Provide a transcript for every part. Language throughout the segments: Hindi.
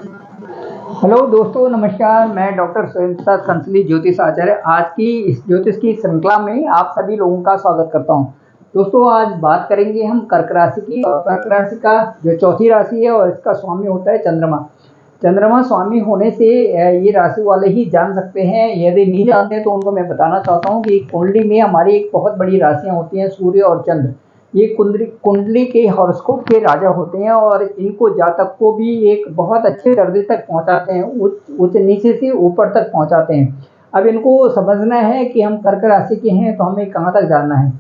हेलो दोस्तों, नमस्कार। मैं डॉक्टर स्वयं प्रसाद कंसली ज्योतिष आचार्य आज की इस ज्योतिष की श्रृंखला में आप सभी लोगों का स्वागत करता हूं। दोस्तों, आज बात करेंगे हम कर्क राशि की। और कर्क राशि का जो चौथी राशि है और इसका स्वामी होता है चंद्रमा। चंद्रमा स्वामी होने से ये राशि वाले ही जान सकते हैं। यदि नहीं जानते तो उनको मैं बताना चाहता हूँ कि कुंडली में हमारी एक बहुत बड़ी राशियाँ होती हैं, सूर्य और चंद्र। ये कुंडली कुंडली के हॉरोस्कोप के राजा होते हैं और इनको जातक को भी एक बहुत अच्छे दर्जे तक पहुंचाते हैं, उच्च नीचे से ऊपर तक पहुंचाते हैं। अब इनको समझना है कि हम कर्क राशि के हैं तो हमें कहाँ तक जाना है।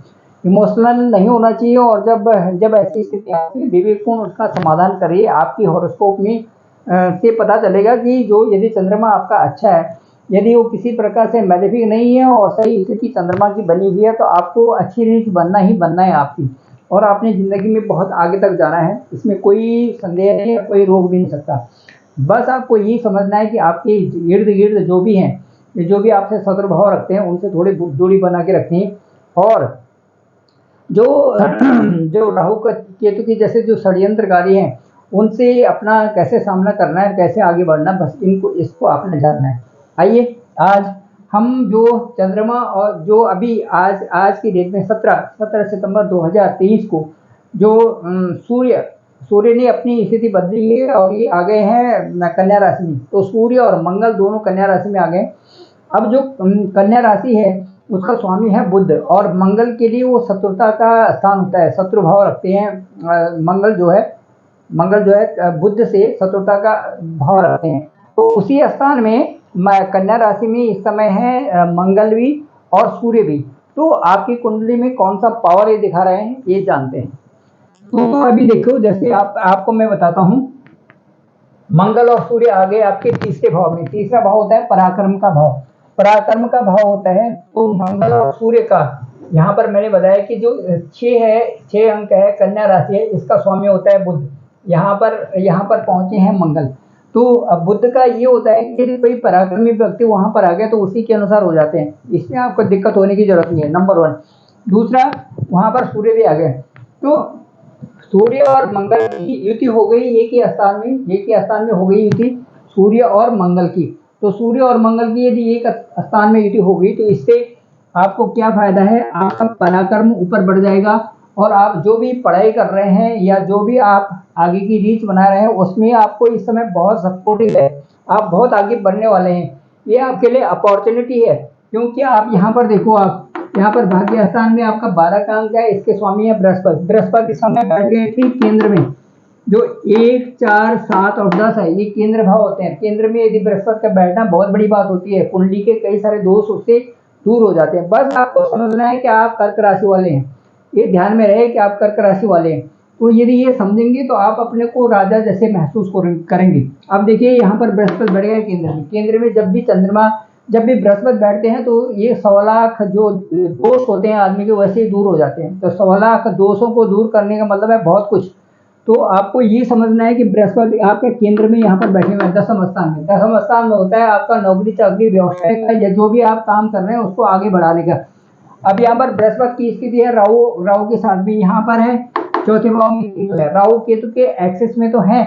इमोशनल नहीं होना चाहिए और जब जब ऐसी स्थिति आती है विवेकपूर्ण उसका समाधान करिए। आपकी हॉरोस्कोप में से पता चलेगा कि जो यदि चंद्रमा आपका अच्छा है, यदि वो किसी प्रकार से मैलेफिक नहीं है और सही स्थिति चंद्रमा की बनी हुई है, तो आपको अच्छी रीच बनना ही बनना है आपकी। और आपने ज़िंदगी में बहुत आगे तक जाना है, इसमें कोई संदेह नहीं है, कोई रोक भी नहीं सकता। बस आपको ये समझना है कि आपके इर्द गिर्द जो भी हैं, जो भी आपसे शत्रु भाव रखते हैं, उनसे थोड़ी दूरी बना के रखनी है। और जो जो राहु केतु की जैसे जो षड्यंत्रकारी हैं, उनसे अपना कैसे सामना करना है, कैसे आगे बढ़ना, बस इनको इसको आपने जानना है। आइए, आज हम जो चंद्रमा और जो अभी आज आज की डेट में 17 सितंबर 2023 को जो सूर्य सूर्य ने अपनी स्थिति बदली है और ये आ गए हैं कन्या राशि में। तो सूर्य और मंगल दोनों कन्या राशि में आ गए। अब जो कन्या राशि है उसका स्वामी है बुध, और मंगल के लिए वो शत्रुता का स्थान होता है, शत्रु भाव रखते हैं। मंगल जो है बुध से शत्रुता का भाव रखते हैं। तो उसी स्थान में कन्या राशि में इस समय है मंगल भी और सूर्य भी। तो आपकी कुंडली में कौन सा पावर ये दिखा रहे हैं, ये जानते हैं। तो अभी देखो, जैसे आपको मैं बताता हूँ, मंगल और सूर्य आ गए आपके तीसरे भाव में। तीसरा भाव होता है पराक्रम का भाव। पराक्रम का भाव होता है तो मंगल और सूर्य का, यहाँ पर मैंने बताया कि जो 6 अंक है, कन्या राशि है, इसका स्वामी होता है बुध। यहाँ पर पहुंचे हैं मंगल। तो अब बुध का ये होता है कि यदि कोई पराक्रमी व्यक्ति वहां पर आ गया तो उसी के अनुसार हो जाते हैं, इसमें आपको दिक्कत होने की जरूरत नहीं है, नंबर 1। दूसरा, वहां पर सूर्य भी आ गए। तो सूर्य और मंगल की युति हो गई एक ही स्थान में हो गई युति सूर्य और मंगल की। तो सूर्य और मंगल की यदि एक स्थान में युति हो गई तो इससे आपको क्या फायदा है, आपका पराक्रम ऊपर बढ़ जाएगा। और आप जो भी पढ़ाई कर रहे हैं या जो भी आप आगे की रीच बना रहे हैं, उसमें आपको इस समय बहुत सपोर्टिव है। आप बहुत आगे बढ़ने वाले हैं, ये आपके लिए अपॉर्चुनिटी है। क्योंकि आप यहाँ पर देखो, आप यहाँ पर भाग्य स्थान में आपका 12 का अंक है, इसके स्वामी है बृहस्पति। बृहस्पति इस समय बैठ गए थे केंद्र में। जो 1, 4, 7 और 10 है, ये केंद्र भाव होते हैं। केंद्र में यदि बृहस्पति का बैठना बहुत बड़ी बात होती है, कुंडली के कई सारे दोष उससे दूर हो जाते हैं। बस आपको समझना है कि आप कर्क राशि वाले हैं, ये ध्यान में रहे कि आप कर्क राशि वाले हैं। तो यदि ये समझेंगे तो आप अपने को राजा जैसे महसूस करेंगे। अब देखिए, यहाँ पर बृहस्पति बैठ गया केंद्र में। केंद्र में जब भी बृहस्पति बैठते हैं तो ये 100 लाख जो दोष होते हैं आदमी के, वैसे ही दूर हो जाते हैं। तो 100 लाख दोषों को दूर करने का मतलब है बहुत कुछ। तो आपको ये समझना है कि बृहस्पति आपके केंद्र में यहाँ पर बैठे हुए हैं दसम स्थान में। दसम स्थान में होता है आपका नौकरी चाकरी व्यवसाय का, या जो भी आप काम कर रहे हैं उसको आगे बढ़ाने का। अब यहाँ पर बृहस्पति की स्थिति है राहु के साथ भी यहाँ पर है, चौथे भाव में केतु है। राहु केतु के एक्सेस में तो है,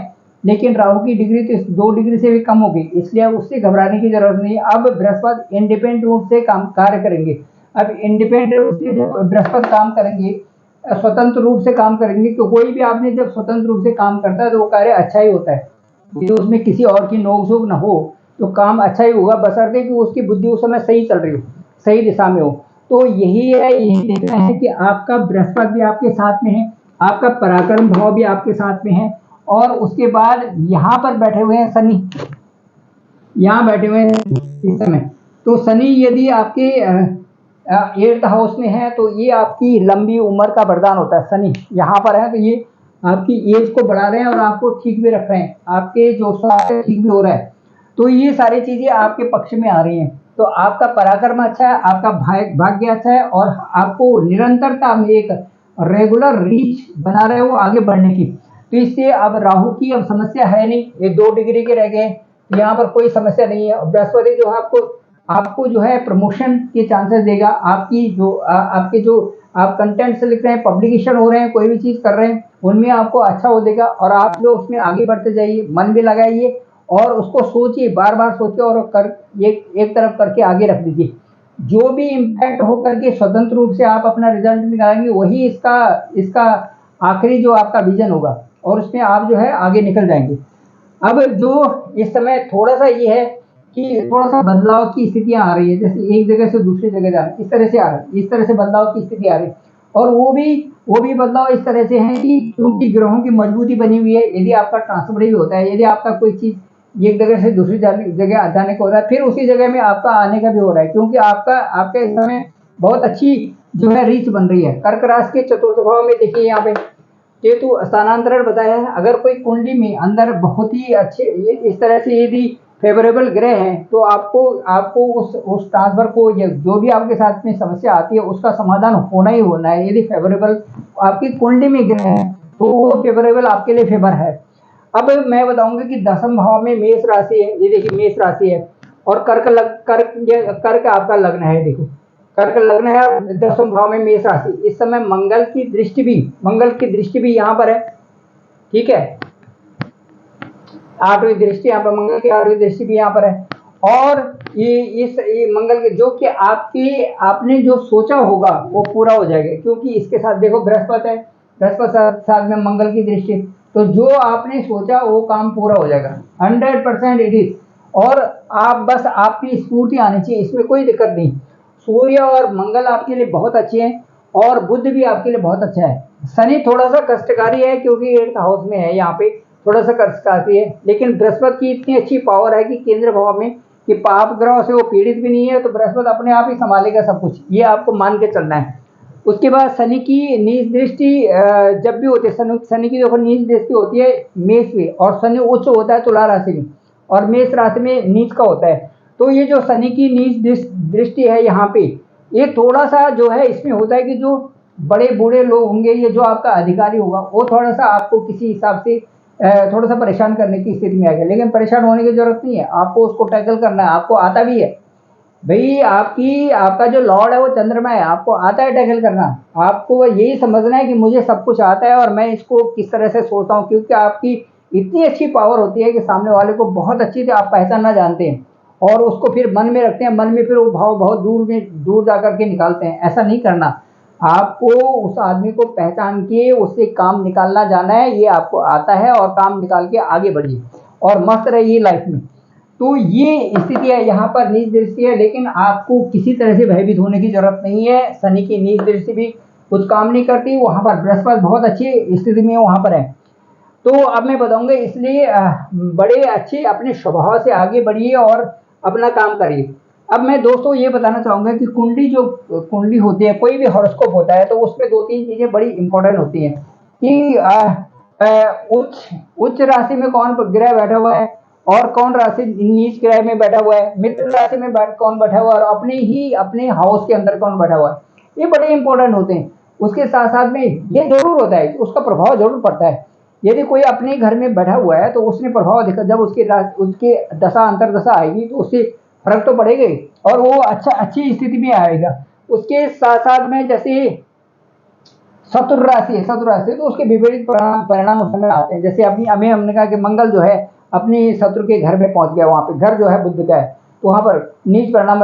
लेकिन राहु की डिग्री तो 2 डिग्री से भी कम होगी, इसलिए उससे घबराने की जरूरत नहीं है। अब बृहस्पति इंडिपेंडेंट रूप से कार्य करेंगे। अब इंडिपेंडेंट रूप से जब बृहस्पति काम करेंगे, स्वतंत्र रूप से काम करेंगे, तो कोई भी आपने जब स्वतंत्र रूप से काम करता है तो वो कार्य अच्छा ही होता है। यदि उसमें किसी और की नोक-झोंक ना हो तो काम अच्छा ही होगा, बशर्ते कि उसकी बुद्धि उस समय सही चल रही हो, सही दिशा में हो। तो यही देखना है कि आपका बृहस्पति भी आपके साथ में है, आपका पराक्रम भाव भी आपके साथ में है। और उसके बाद यहाँ पर बैठे हुए हैं शनि, यहाँ बैठे हुए हैं इस समय। तो शनि यदि आपके 8th हाउस में है तो ये आपकी लंबी उम्र का वरदान होता है। शनि यहाँ पर है तो ये आपकी एज को बढ़ा रहे हैं और आपको ठीक भी रख रहे हैं, आपके जो स्वास्थ्य ठीक भी हो रहा है। तो ये सारी चीजें आपके पक्ष में आ रही हैं। तो आपका पराक्रम अच्छा है, आपका भाग्य अच्छा है, और आपको निरंतरता में एक रेगुलर रीच बना रहे हो आगे बढ़ने की। तो इससे अब राहु की अब समस्या है नहीं, ये 2 डिग्री के रह गए, यहाँ पर कोई समस्या नहीं है। बृहस्पति जो है आपको जो है प्रमोशन के चांसेस देगा। आपके जो आप कंटेंट से लिख रहे हैं, पब्लिकेशन हो रहे हैं, कोई भी चीज़ कर रहे हैं, उनमें आपको अच्छा हो देगा। और आप जो उसमें आगे बढ़ते जाइए, मन भी लगाइए और उसको सोचिए, बार बार सोचिए और कर एक तरफ करके आगे रख दीजिए। जो भी इम्पैक्ट होकर के स्वतंत्र रूप से आप अपना रिजल्ट निकालेंगे, वही इसका इसका आखिरी जो आपका विजन होगा, और उसमें आप जो है आगे निकल जाएंगे। अब जो इस समय थोड़ा सा ये है कि थोड़ा सा बदलाव की स्थितियां आ रही है, जैसे एक जगह से दूसरी जगह जाना, इस तरह से आ रहा है, इस तरह से बदलाव की स्थिति आ रही है। और वो भी बदलाव इस तरह से है कि क्योंकि ग्रहों की मजबूती बनी हुई है, यदि आपका ट्रांसफर भी होता है, यदि आपका कोई चीज एक जगह से दूसरी जगह जाने को हो रहा है, फिर उसी जगह में आपका आने का भी हो रहा है, क्योंकि आपका इस समय बहुत अच्छी जो है रीच बन रही है। कर्क राशि के चतुर्थ भाव में देखिए यहाँ पे केतु स्थानांतरण बताया है। अगर कोई कुंडली में अंदर बहुत ही अच्छे इस तरह से यदि फेवरेबल ग्रह हैं, तो आपको आपको उस ट्रांसफर को, या जो भी आपके साथ में समस्या आती है, उसका समाधान होना ही होना है। यदि फेवरेबल आपकी कुंडली में ग्रह है, तो वो फेवरेबल आपके लिए फेवर है। अब मैं बताऊंगा कि दसम भाव में मेष राशि है, ये देखिए मेष राशि है, और कर्क आपका लग्न है। देखो कर्क लग्न है, दसम भाव में मेष राशि। इस समय मंगल की दृष्टि भी यहाँ पर है, ठीक है। आठवीं दृष्टि यहाँ पर, मंगल की आठवीं दृष्टि भी यहाँ पर है। और ये मंगल के जो कि आपने जो सोचा होगा वो पूरा हो जाएगा, क्योंकि इसके साथ देखो बृहस्पति है, बृहस्पति साथ में मंगल की दृष्टि, तो जो आपने सोचा वो काम पूरा हो जाएगा 100% इट इज। और आप बस आपकी स्फूर्ति आनी चाहिए, इसमें कोई दिक्कत नहीं। सूर्य और मंगल आपके लिए बहुत अच्छे हैं, और बुध भी आपके लिए बहुत अच्छा है। शनि थोड़ा सा कष्टकारी है, क्योंकि 8th हाउस में है, यहाँ पे थोड़ा सा कष्टकारी है। लेकिन बृहस्पति की इतनी अच्छी पावर है कि केंद्र भाव में, कि पाप ग्रहों से वो पीड़ित भी नहीं है, तो बृहस्पति अपने आप ही संभालेगा सब कुछ, ये आपको मान के चलना है। उसके बाद शनि की नीच दृष्टि जब भी होती है, शनि की देखो नीच दृष्टि होती है मेष में, और शनि उच्च होता है तुला राशि में, और मेष राशि में नीच का होता है। तो ये जो शनि की नीच दृष्टि है यहाँ पे, ये थोड़ा सा जो है इसमें होता है कि जो बड़े बूढ़े लोग होंगे, ये जो आपका अधिकारी होगा, वो थोड़ा सा आपको किसी हिसाब से थोड़ा सा परेशान करने की स्थिति में आएगा। लेकिन परेशान होने की जरूरत नहीं है, आपको उसको टैकल करना है, आपको आता भी है भाई। आपका जो लॉर्ड है वो चंद्रमा है, आपको आता है टैकल करना। आपको यही समझना है कि मुझे सब कुछ आता है, और मैं इसको किस तरह से सोचता हूँ, क्योंकि आपकी इतनी अच्छी पावर होती है कि सामने वाले को बहुत अच्छी से आप पहचानना जानते हैं, और उसको फिर मन में रखते हैं, मन में फिर वो भाव बहुत दूर जा करके निकालते हैं। ऐसा नहीं करना, आपको उस आदमी को पहचान के उससे काम निकालना जाना है, ये आपको आता है, और काम निकाल के आगे बढ़िए और मस्त रहिए लाइफ में। तो ये स्थिति है, यहाँ पर नीच दृष्टि है, लेकिन आपको किसी तरह से भयभीत होने की जरूरत नहीं है। शनि की नीच दृष्टि भी कुछ काम नहीं करती, वहां पर बृहस्पति बहुत अच्छी स्थिति में वहां पर है। तो अब मैं बताऊंगा, इसलिए बड़े अच्छे अपने स्वभाव से आगे बढ़िए और अपना काम करिए। अब मैं दोस्तों ये बताना चाहूंगा कि कुंडली होती है, कोई भी हॉरोस्कोप होता है, तो उसमें दो तीन चीजें बड़ी इंपॉर्टेंट होती हैं कि उच्च राशि में कौन ग्रह बैठा हुआ है, और कौन राशि नीच ग्रह में बैठा हुआ है, मित्र राशि में कौन बैठा हुआ है, और अपने हाउस के अंदर कौन बैठा हुआ है, ये बड़े इंपॉर्टेंट होते हैं। उसके साथ साथ में ये जरूर होता है, उसका प्रभाव जरूर पड़ता है। यदि कोई अपने घर में बैठा हुआ है, तो उसने प्रभाव देखा, जब उसके दशा अंतरदशा आएगी, तो उससे फर्क तो पड़ेगा ही, और वो अच्छी स्थिति में आएगा। उसके साथ साथ में जैसे शत्रु राशि तो उसके विपरीत परिणाम उस समय आते हैं। जैसे अभी हमने कहा कि मंगल जो है अपनी शत्रु के घर में पहुंच गया, वहां पे घर जो है बुध का है, तो वहां पर नीच परिणाम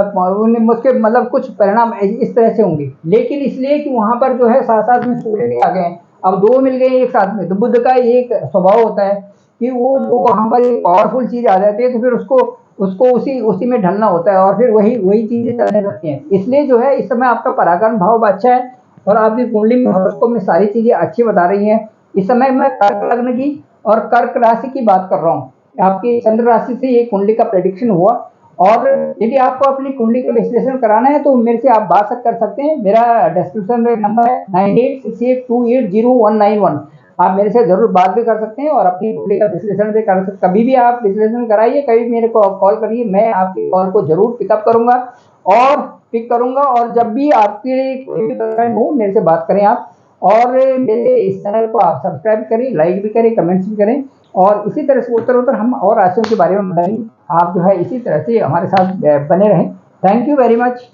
उसके मतलब कुछ परिणाम इस तरह से होंगे। लेकिन इसलिए कि वहां पर जो है साथ साथ में सूर्य भी आ गए हैं, अब दो मिल गए एक साथ में, तो बुध का एक स्वभाव होता है कि वो वहां पर एक पावरफुल चीज आ जाती है, तो फिर उसको उसको उसी में ढलना होता है, और फिर वही वही चीजें चलने लगती हैं। इसलिए जो है इस समय आपका पराक्रम भाव अच्छा है, और आपकी कुंडली में हॉरोस्कोप में सारी चीजें अच्छी बता रही हैं। इस समय मैं कर्क लग्न की और कर्क राशि की बात कर रहा हूँ। आपकी चंद्र राशि से ये कुंडली का प्रेडिक्शन हुआ, और यदि आपको अपनी कुंडली का विश्लेषण कराना है, तो मेरे से आप बात कर सकते हैं। मेरा डिस्क्रिप्शन में नंबर है 9868280191। आप मेरे से जरूर बात भी कर सकते हैं, और अपनी कुंडली का विश्लेषण भी कर सकते। कभी भी आप विश्लेषण कराइए, कभी मेरे को कॉल करिए, मैं आपकी कॉल को जरूर पिक करूंगा। और जब भी आपके कोई भी प्रश्न हो, मेरे से बात करें आप, और मेरे इस चैनल को आप सब्सक्राइब करें, लाइक भी करें, कमेंट्स भी करें, और इसी तरह से उत्तर हम और राशियों के बारे में बताएंगे। आप जो है इसी तरह से हमारे साथ बने रहें। Thank you very much.